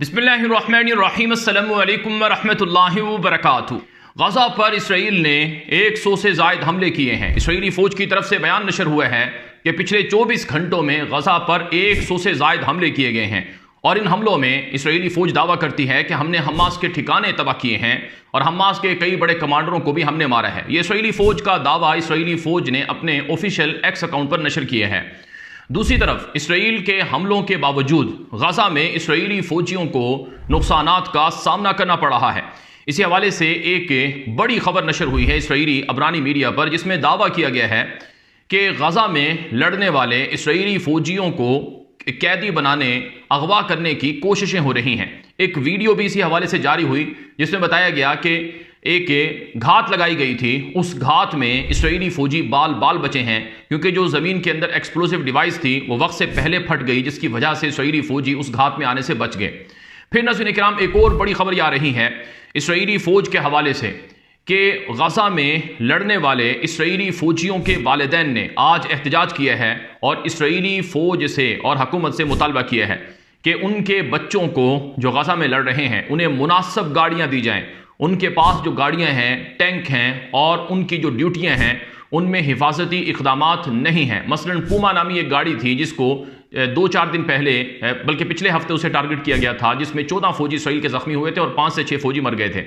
बिस्मिल्लाहिर्रहमानिर्रहीम अस्सलामु अलैकुम वरहमतुल्लाहि वबरकातुहू। गज़ा पर इसराइल ने 100 से ज़ायद हमले किए हैं। इसराइली फ़ौज की तरफ से बयान नशर हुआ है कि पिछले 24 घंटों में गज़ा पर 100 से ज़ायद हमले किए गए हैं और इन हमलों में इसराइली फ़ौज दावा करती है कि हमने हमास के ठिकाने तबाह किए हैं और हमास के कई बड़े कमांडरों को भी हमने मारा है। ये इसराइली फ़ौज का दावा इसराइली फ़ौज ने अपने ऑफिशियल एक्स अकाउंट पर नशर किया है। दूसरी तरफ इसराइल के हमलों के बावजूद गज़ा में इसराइली फ़ौजियों को नुकसानात का सामना करना पड़ रहा है। इसी हवाले से एक बड़ी खबर नशर हुई है इसराइली अबरानी मीडिया पर, जिसमें दावा किया गया है कि गज़ा में लड़ने वाले इसराइली फ़ौजियों को कैदी बनाने, अगवा करने की कोशिशें हो रही हैं। एक वीडियो भी इसी हवाले से जारी हुई जिसमें बताया गया कि एक घात लगाई गई थी, उस घात में इसराइली फौजी बाल बाल बचे हैं क्योंकि जो ज़मीन के अंदर एक्सप्लोसिव डिवाइस थी वो वक्त से पहले फट गई, जिसकी वजह से इसराइली फौजी उस घात में आने से बच गए। फिर नाज़रीन किराम एक और बड़ी खबर आ रही है इसराइली फ़ौज के हवाले से कि गज़ा में लड़ने वाले इसराइली फ़ौजियों के वालिदैन ने आज एहतजाज किया है और इसराइली फ़ौज से और हुकूमत से मुतालबा किया है कि उनके बच्चों को जो गज़ा में लड़ रहे हैं उन्हें मुनासिब गाड़ियाँ दी जाएँ। उनके पास जो गाड़ियां हैं, टैंक हैं और उनकी जो ड्यूटियां हैं उनमें हिफाजती इक़दामात नहीं हैं। मसलन पूमा नामी एक गाड़ी थी जिसको 2-4 दिन पहले बल्कि पिछले हफ्ते उसे टारगेट किया गया था, जिसमें 14 फौजी इसराइल के ज़ख्मी हुए थे और 5 से 6 फौजी मर गए थे।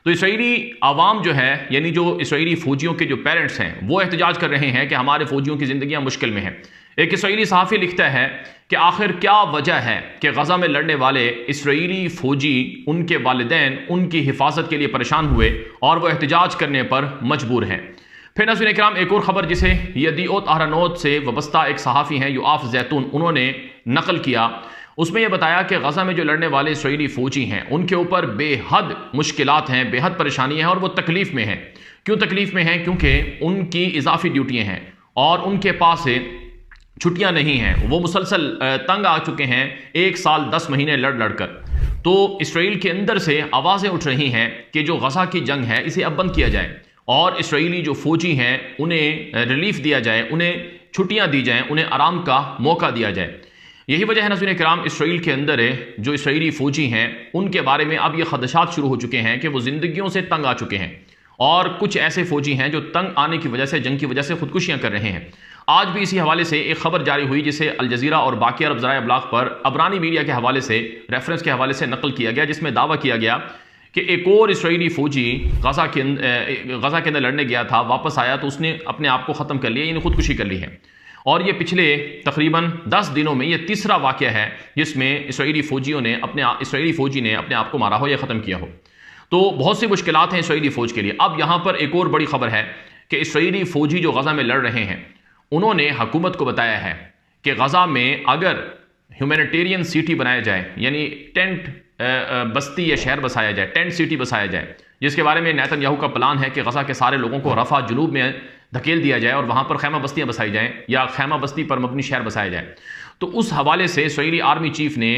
तो इसराइली आवाम जो है, यानी जो इसराइली फ़ौजियों के जो पेरेंट्स हैं, वो एहतजाज कर रहे हैं कि हमारे फ़ौजियों की ज़िंदगियाँ मुश्किल में हैं। एक इसराइली सहाफ़ी लिखता है कि आखिर क्या वजह है कि गज़ा में लड़ने वाले इसराइली फ़ौजी, उनके वालिदैन उनकी हिफाजत के लिए परेशान हुए और वो एहतजाज करने पर मजबूर हैं। फिर नाज़रीन किराम एक और ख़बर जिसे यदीओत अहरानोत से वाबस्ता एक सहाफ़ी हैं यूआफ जैतून, उन्होंने नकल किया, उसमें यह बताया कि गज़ा में जो लड़ने वाले इसराइली फ़ौजी हैं उनके ऊपर बेहद मुश्किलात हैं, बेहद परेशानियाँ हैं और वो तकलीफ़ में हैं। क्यों तकलीफ़ में हैं? क्योंकि उनकी इजाफी ड्यूटियाँ हैं और उनके पास छुट्टियां नहीं हैं। वो मुसलसल तंग आ चुके हैं 1 साल 10 महीने लड़ लड़ कर। तो इसराइल के अंदर से आवाज़ें उठ रही हैं कि जो गज़ा की जंग है इसे अब बंद किया जाए और इसराइली जो फ़ौजी हैं उन्हें रिलीफ दिया जाए, उन्हें छुट्टियां दी जाएँ, उन्हें आराम का मौका दिया जाए। यही वजह है नाज़रीन किराम इसराइल के अंदर जो इसराइली फ़ौजी हैं उनके बारे में अब ये खदशात शुरू हो चुके हैं कि वो ज़िंदगियों से तंग आ चुके हैं और कुछ ऐसे फ़ौजी हैं जो तंग आने की वजह से, जंग की वजह से खुदकुशियाँ कर रहे हैं। आज भी इसी हवाले से एक खबर जारी हुई जिसे अल जज़ीरा और बाकी अरब ज़राए अबलाग पर अबरानी मीडिया के हवाले से, रेफरेंस के हवाले से नकल किया गया, जिसमें दावा किया गया कि एक और इसराइली फ़ौजी गज़ा के अंदर लड़ने गया था, वापस आया तो उसने अपने आप को ख़त्म कर लिया, यानी खुदकुशी कर ली है। और ये पिछले तकरीबन 10 दिनों में ये तीसरा वाक़या है जिसमें इसराइली फ़ौजी ने अपने आप को मारा हो या ख़त्म किया हो। तो बहुत सी मुश्किलात हैं इसराइली फ़ौज के लिए। अब यहाँ पर एक और बड़ी खबर है कि इसराइली फ़ौजी जो गज़ा में लड़ रहे हैं उन्होंने हुकूमत को बताया है कि गज़ा में अगर ह्यूमैनिटेरियन सिटी बनाया जाए, यानी टेंट बस्ती या शहर बसाया जाए, टेंट सिटी बसाया जाए, जिसके बारे में नेतन्याहू का प्लान है कि गज़ा के सारे लोगों को रफ़ा जुनूब में धकेल दिया जाए और वहाँ पर खैमा बस्तियाँ बसाई जाएँ या खैमा बस्ती पर मबनी शहर बसाया जाए। तो उस हवाले से इसराइली आर्मी चीफ ने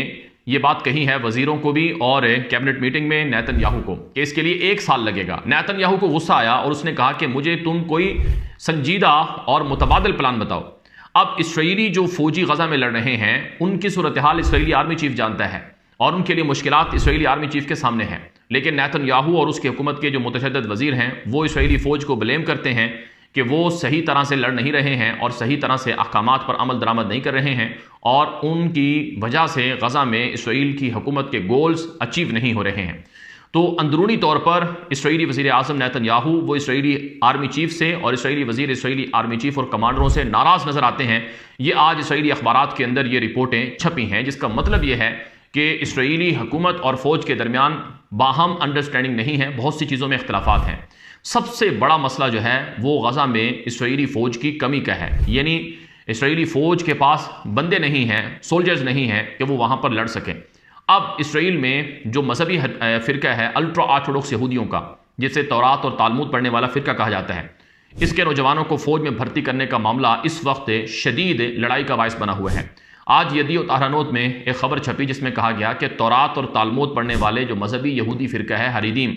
ये बात कही है वज़ीरों को भी और कैबिनेट मीटिंग में नेतन्याहू को कि इसके लिए 1 साल लगेगा। नेतन्याहू को गुस्सा आया और उसने कहा कि मुझे तुम कोई संजीदा और मुतबादिल प्लान बताओ। अब इसराइली जो फ़ौजी गज़ा में लड़ रहे हैं उनकी सूरत हाल इसराइली आर्मी चीफ जानता है और उनके लिए मुश्किलात इसराइली आर्मी चीफ के सामने हैं, लेकिन नेतन्याहू और उसकी हुकूमत के जो मुतशद्दिद वज़ीर हैं वो इसराइली फ़ौज को ब्लेम करते हैं कि वो सही तरह से लड़ नहीं रहे हैं और सही तरह से अहकामात पर अमल दरामद नहीं कर रहे हैं और उनकी वजह से गज़ा में इसराइल की हुकूमत के गोल्स अचीव नहीं हो रहे हैं। तो अंदरूनी तौर पर इसराइली वज़ीर आज़म नेतन्याहू वो इसराइली आर्मी चीफ से और इसराइली वज़ीर इसराइली आर्मी चीफ और कमांडरों से नाराज़ नज़र आते हैं। ये आज इसराइली अखबारात के अंदर ये रिपोर्टें छपी हैं, जिसका मतलब ये है कि इसराइली हुकूमत और फ़ौज के दरमियान बाहम अंडरस्टैंडिंग नहीं है, बहुत सी चीज़ों में इख्तलाफात हैं। सबसे बड़ा मसला जो है वो गज़ा में इसराइली फ़ौज की कमी का है, यानी इसराइली फ़ौज के पास बंदे नहीं हैं, सोल्जर्स नहीं हैं कि वो वहाँ पर लड़ सकें। अब इसराइल में जो मजहबी फ़िरका है अल्ट्रा ऑर्थोडॉक्स यहूदियों का, जिसे तौरात और तालमुद पढ़ने वाला फ़िरका कहा जाता है, इसके नौजवानों को फ़ौज में भर्ती करने का मामला इस वक्त शदीद लड़ाई का बायस बना हुआ है। आज यदीओत अहरानोत में एक खबर छपी जिसमें कहा गया कि तौरात और तालमुद पढ़ने वाले जो मजहबी यहूदी फ़िरका है हरीदीम,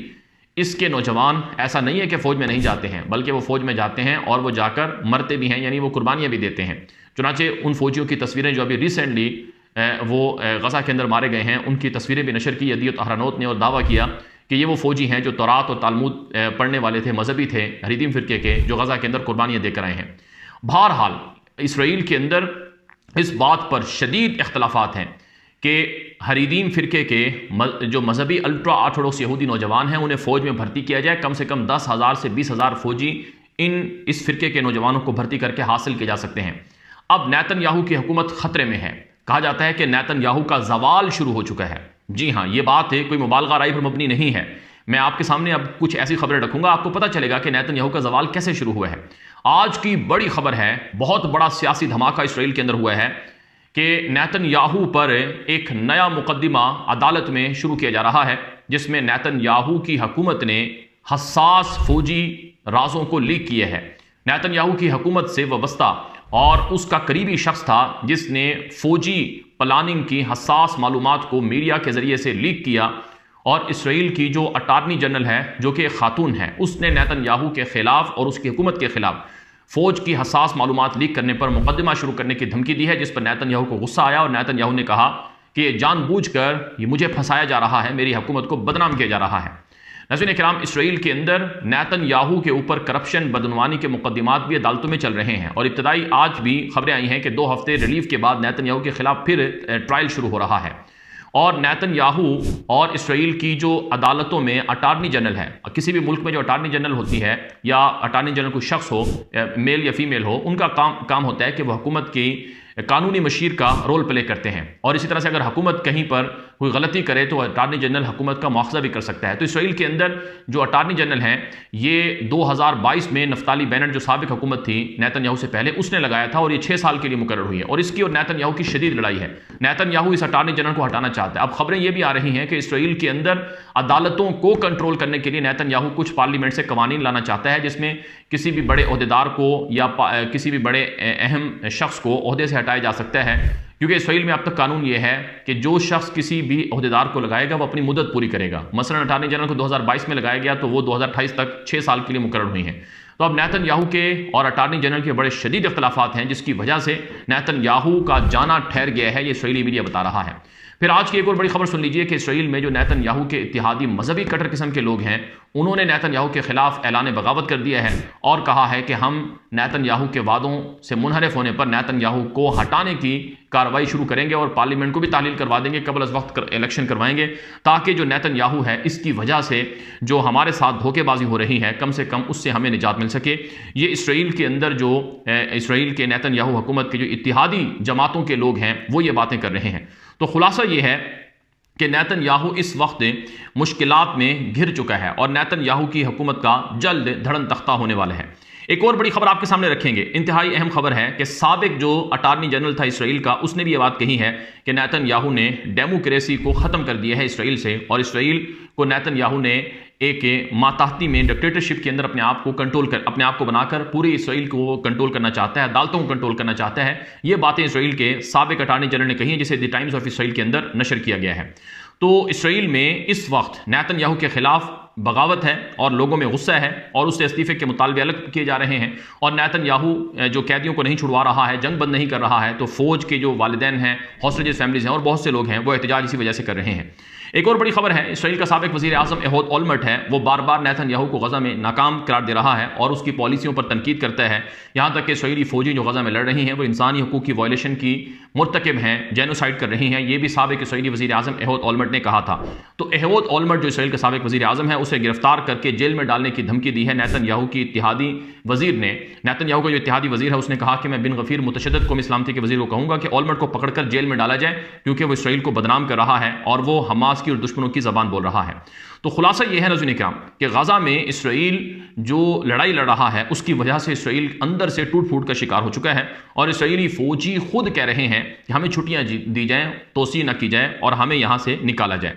इसके नौजवान ऐसा नहीं है कि फ़ौज में नहीं जाते हैं, बल्कि वो फ़ौज में जाते हैं और वो जाकर मरते भी हैं, यानी वो कुर्बानियाँ भी देते हैं। चुनांचे उन फ़ौजियों की तस्वीरें जो अभी रिसेंटली वो गज़ा के अंदर मारे गए हैं उनकी तस्वीरें भी नशर की यदीत अहरानोत ने और दावा किया कि ये वो फ़ौजी हैं जो तौरात और तालमूद पढ़ने वाले थे, मजहबी थे, हरीदीम फ़िरके के, जो गज़ा के अंदर कुर्बानियाँ देकर आए हैं। बहरहाल इसराइल के अंदर इस बात पर शदीद इख्तलाफात हैं कि हरीदीम फ़िरके के जो मजहबी अल्ट्रा ऑर्थोडॉक्स यहूदी नौजवान हैं उन्हें फ़ौज में भर्ती किया जाए। कम से कम 10,000 से 20,000 फ़ौजी इस फ़िरके के नौजवानों को भर्ती करके हासिल किए जा सकते हैं। अब नेतन्याहू की हुकूमत ख़तरे में है। कहा जाता है कि नेतन्याहू का जवाल शुरू हो चुका है। जी हाँ, ये बात है, कोई मुबालगा राय पर मबनी नहीं है। मैं आपके सामने अब कुछ ऐसी खबरें रखूंगा, आपको पता चलेगा कि नेतन्याहू का जवाल कैसे शुरू हुआ है। आज की बड़ी खबर है, बहुत बड़ा सियासी धमाका इसराइल के अंदर हुआ है कि नेतन्याहू पर एक नया मुकदमा अदालत में शुरू किया जा रहा है, जिसमें नेतन्याहू की हुकूमत ने हसास फौजी राजों को लीक किए हैं। नेतन्याहू की हुकूमत से वाबस्ता और उसका करीबी शख्स था जिसने फौजी प्लानिंग की हसास मालूमात को मीडिया के जरिए से लीक किया, और इसराइल की जो अटार्नी जनरल है, जो कि एक खातून है, उसने नेतन्याहू के खिलाफ और उसकी हुकूमत के खिलाफ फौज की हसास मालूमात लीक करने पर मुकदमा शुरू करने की धमकी दी है, जिस पर नेतन्याहू को गुस्सा आया और नेतन्याहू ने कहा कि ये जानबूझकर ये मुझे फंसाया जा रहा है, मेरी हुकूमत को बदनाम किया जा रहा है। नाज़रीन इकराम, इसराइल के अंदर नेतन्याहू के ऊपर करप्शन बदनवानी के मुकदमात भी अदालतों में चल रहे हैं, और इब्तदाई आज भी खबरें आई हैं कि 2 हफ्ते रिलीफ के बाद नेतन्याहू के खिलाफ फिर ट्रायल शुरू हो रहा है। और नेतन्याहू और इसराइल की जो अदालतों में अटार्नी जनरल है, किसी भी मुल्क में जो अटार्नी जनरल होती है या अटार्नी जनरल कोई शख्स हो, मेल या फीमेल हो, उनका काम होता है कि वह हुकूमत की कानूनी मशीर का रोल प्ले करते हैं। और इसी तरह से अगर हुकूमत कहीं पर कोई गलती करे तो अटार्नी जनरल हुकूमत का मुआवजा भी कर सकता है। तो इसराइल के अंदर जो अटार्नी जनरल हैं, ये 2022 में नफ्ताली बेनेट जो साबिक हुकूमत थी नेतन्याहू से पहले, उसने लगाया था, और ये 6 साल के लिए मुकर्रर हुई है। और इसकी और नेतन्याहू की शदीद लड़ाई है। नेतन्याहू इस अटार्नी जनरल को हटाना चाहता है। अब खबरें ये भी आ रही हैं कि इसराइल के अंदर अदालतों को कंट्रोल करने के लिए नेतन्याहू कुछ पार्लियामेंट से कवानीन लाना चाहता है, जिसमें किसी भी बड़े ओहदेदार को या किसी भी बड़े अहम शख्स को ओहदे से हटाया जा सकता है, क्योंकि इसराइल में अब तक कानून यह है कि जो शख्स किसी भी ओहदेदार को लगाएगा वो अपनी मुद्दत पूरी करेगा। मसलन अटार्नी जनरल को 2022 में लगाया गया तो वो 2028 तक 6 साल के लिए मुकर्रर हुई हैं। तो अब नेतन्याहू के और अटार्नी जनरल के बड़े शदीद इख्तलाफात हैं, जिसकी वजह से नेतन्याहू का जाना ठहर गया है, ये इसराइली मीडिया बता रहा है। फिर आज की एक और बड़ी खबर सुन लीजिए कि इसराइल में जो नेतन्याहू के इत्तेहादी मजहबी कट्टर किस्म के लोग हैं, उन्होंने नेतन्याहू के खिलाफ ऐलान बगावत कर दिया है और कहा है कि हम नेतन्याहू के वादों से मुनहरिफ होने पर नेतन्याहू को हटाने की कार्रवाई शुरू करेंगे और पार्लियामेंट को भी तालील करवा देंगे, कबल अज़ वक्त इलेक्शन करवाएंगे, ताकि जो नेतन्याहू है इसकी वजह से जो हमारे साथ धोखेबाजी हो रही है, कम से कम उससे हमें निजात मिल सके। ये इसराइल के अंदर जो इसराइल के नेतन्याहू हुकूमत के जो इत्तेहादी जमातों के लोग हैं वो ये बातें कर रहे हैं। तो खुलासा ये है कि नेतन्याहू इस वक्त मुश्किलात में घिर चुका है और नेतन्याहू की हुकूमत का जल्द धड़न तख्ता होने वाला है। एक और बड़ी खबर आपके सामने रखेंगे, इंतहाई अहम खबर है कि साबिक जो अटार्नी जनरल था इसराइल का, उसने भी ये बात कही है कि नेतन्याहू ने डेमोक्रेसी को ख़त्म कर दिया है इसराइल से, और इसराइल को नेतन्याहू ने एक मातहती में डिक्टेटरशिप के अंदर अपने आप को बनाकर पूरे इसराइल को कंट्रोल करना चाहता है, अदालतों को कंट्रोल करना चाहता है। ये बातें इसराइल के साबिक अटार्नी जनरल ने कही हैं, जिसे द टाइम्स ऑफ इसराइल के अंदर नशर किया गया है। तो इसराइल में इस वक्त नेतन्याहू के खिलाफ बगावत है और लोगों में गुस्सा है और उससे इस्तीफे के मुतालबे अलग किए जा रहे हैं, और नेतन्याहू जो कैदियों को नहीं छुड़वा रहा है, जंग बंद नहीं कर रहा है, तो फौज के जो वालिदैन हैं, हॉस्टेजेस फैमिलीज हैं और बहुत से लोग हैं, वो एहतजाज इसी वजह से कर रहे हैं। एक और बड़ी खबर है, इसराइल का साबिक वज़ीर आज़म एहूद ओलमर्ट है, वो बार बार नेतन्याहू को गज़ा में नाकाम करार दे रहा है और उसकी पॉलिसियों पर तनकीद करता है। यहाँ तक कि इसराइली फौजी जो गज़ा में लड़ रही हैं वो इंसानी हकूक़ की वायलेशन की मुर्तकिब हैं, जेनोसाइड कर रही हैं, ये भी साबिक इसराइली वज़ीर आज़म एहूद ओलमर्ट ने कहा था। तो एहूद ओलमर्ट जो इसराइल का साबिक वज़ीर आज़म है, उसे गिरफ्तार करके जेल में डालने की धमकी दी है नेतन्याहू की इत्तेहादी वज़ीर ने। नेतन्याहू का जो इत्तेहादी वज़ीर है उसने कहा कि मैं बिन गफ़ीर मुतशद्दिद कौमी सलामती के वज़ीर को कहूँगा कि ओलमर्ट को पकड़कर जेल में डाला जाए, क्योंकि वो इसराइल को बदनाम कर रहा है और वो हमास की और दुश्मनों की ज़बान बोल रहा है। तो खुलासा यह है नाज़रीन इकराम कि गज़ा में इसराइल जो लड़ाई लड़ रहा है उसकी वजह से इसराइल अंदर से टूट फूट का शिकार हो चुका है, और इसराइली फौजी खुद कह रहे हैं कि हमें छुट्टियां दी जाएं, तोसी न की जाए और हमें यहां से निकाला जाए।